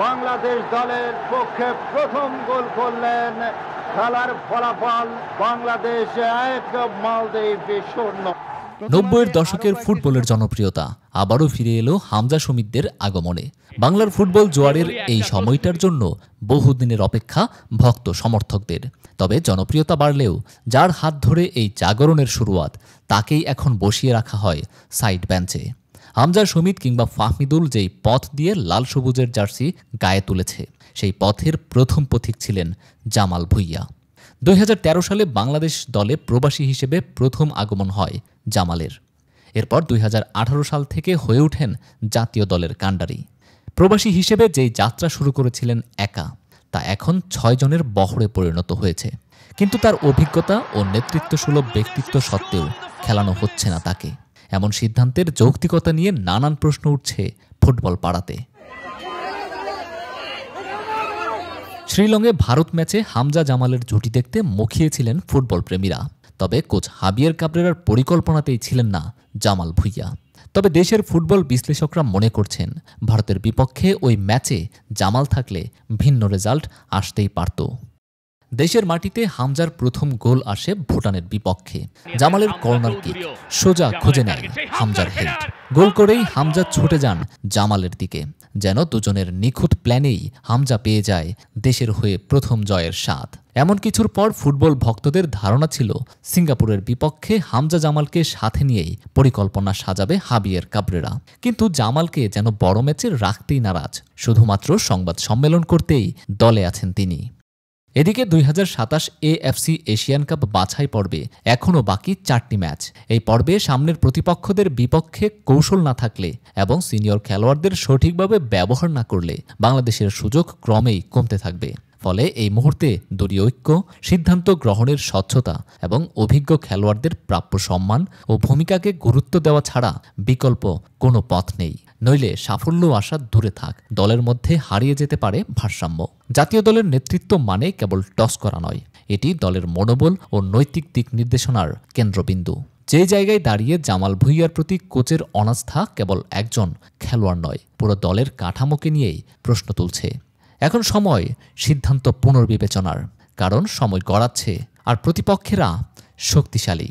বাংলাদেশ দলের পক্ষে প্রথম গোল করলেন। খেলার ফলাফল বাংলাদেশ 1, মালদ্বীপ 0। 90-এর দশকের ফুটবলের জনপ্রিয়তা আবারও ফিরে এলো হামজা শমীদদের আগমনে। বাংলার ফুটবল জোয়ারের এই সময়টার জন্য বহুদিনের অপেক্ষা ভক্ত সমর্থকদের। তবে জনপ্রিয়তা বাড়লেও যার হাত ধরে এই জাগরণের শুরুয়াত, তাকেই এখন বসিয়ে রাখা হয় সাইড বেঞ্চে। হামজা শমীদ কিংবা ফাহমিদুল যেই পথ দিয়ে লাল সবুজের জার্সি গায়ে তুলেছে, সেই পথের প্রথম পথিক ছিলেন জামাল ভুঁইয়া। 2013 সালে বাংলাদেশ দলে প্রবাসী হিসেবে প্রথম আগমন হয় জামালের। এরপর 2018 সাল থেকে হয়ে ওঠেন জাতীয় দলের কাণ্ডারি। প্রবাসী হিসেবে যেই যাত্রা শুরু করেছিলেন একা, তা এখন 6 জনের বহরে পরিণত হয়েছে। কিন্তু তার অভিজ্ঞতা ও নেতৃত্বসুলভ ব্যক্তিত্ব সত্ত্বেও খেলানো হচ্ছে না তাকে। এমন সিদ্ধান্তের যৌক্তিকতা নিয়ে নানান প্রশ্ন উঠছে ফুটবল পাড়াতে। শ্রীলঙ্কায় ভারত ম্যাচে হামজা জামালের জুটি দেখতে মুখিয়েছিলেন ফুটবল প্রেমীরা। তবে কোচ হাবিয়ের কাবরেরার পরিকল্পনাতেই ছিলেন না জামাল ভুঁইয়া। তবে দেশের ফুটবল বিশ্লেষকরা মনে করছেন, ভারতের বিপক্ষে ওই ম্যাচে জামাল থাকলে ভিন্ন রেজাল্ট আসতেই পারত। দেশের মাটিতে হামজার প্রথম গোল আসে ভুটানের বিপক্ষে। জামালের কর্নার কিক সোজা খুঁজে নেয় হামজার হেড। গোল করেই হামজা ছুটে যান জামালের দিকে, যেন দুজনের নিখুঁত প্ল্যানেই হামজা পেয়ে যায় দেশের হয়ে প্রথম জয়ের স্বাদ। এমন কিছুর পর ফুটবল ভক্তদের ধারণা ছিল সিঙ্গাপুরের বিপক্ষে হামজা জামালকে সাথে নিয়েই পরিকল্পনা সাজাবে হাবিয়ের কাবরেরা। কিন্তু জামালকে যেন বড় ম্যাচে রাখতেই নারাজ, শুধুমাত্র সংবাদ সম্মেলন করতেই দলে আছেন তিনি। এদিকে 2027 AFC এশিয়ান কাপ বাছাই পর্বে এখনও বাকি 4টি ম্যাচ। এই পর্বে সামনের প্রতিপক্ষদের বিপক্ষে কৌশল না থাকলে এবং সিনিয়র খেলোয়াড়দের সঠিকভাবে ব্যবহার না করলে বাংলাদেশের সুযোগ ক্রমেই কমতে থাকবে। ফলে এই মুহূর্তে দলীয় ঐক্য, সিদ্ধান্ত গ্রহণের স্বচ্ছতা এবং অভিজ্ঞ খেলোয়াড়দের প্রাপ্য সম্মান ও ভূমিকাকে গুরুত্ব দেওয়া ছাড়া বিকল্প কোনো পথ নেই। নইলে সাফল্য আসা দূরে থাক, দলের মধ্যে হারিয়ে যেতে পারে ভারসাম্য। জাতীয় দলের নেতৃত্ব মানে কেবল টস করা নয়, এটি দলের মনোবল ও নৈতিক দিক নির্দেশনার কেন্দ্রবিন্দু। যে জায়গায় দাঁড়িয়ে জামাল ভুঁইয়ার প্রতি কোচের অনাস্থা কেবল একজন খেলোয়াড় নয়, পুরো দলের কাঠামোকে নিয়েই প্রশ্ন তুলছে। এখন সময় সিদ্ধান্ত পুনর্বিবেচনার, কারণ সময় গড়াচ্ছে আর প্রতিপক্ষেরা শক্তিশালী।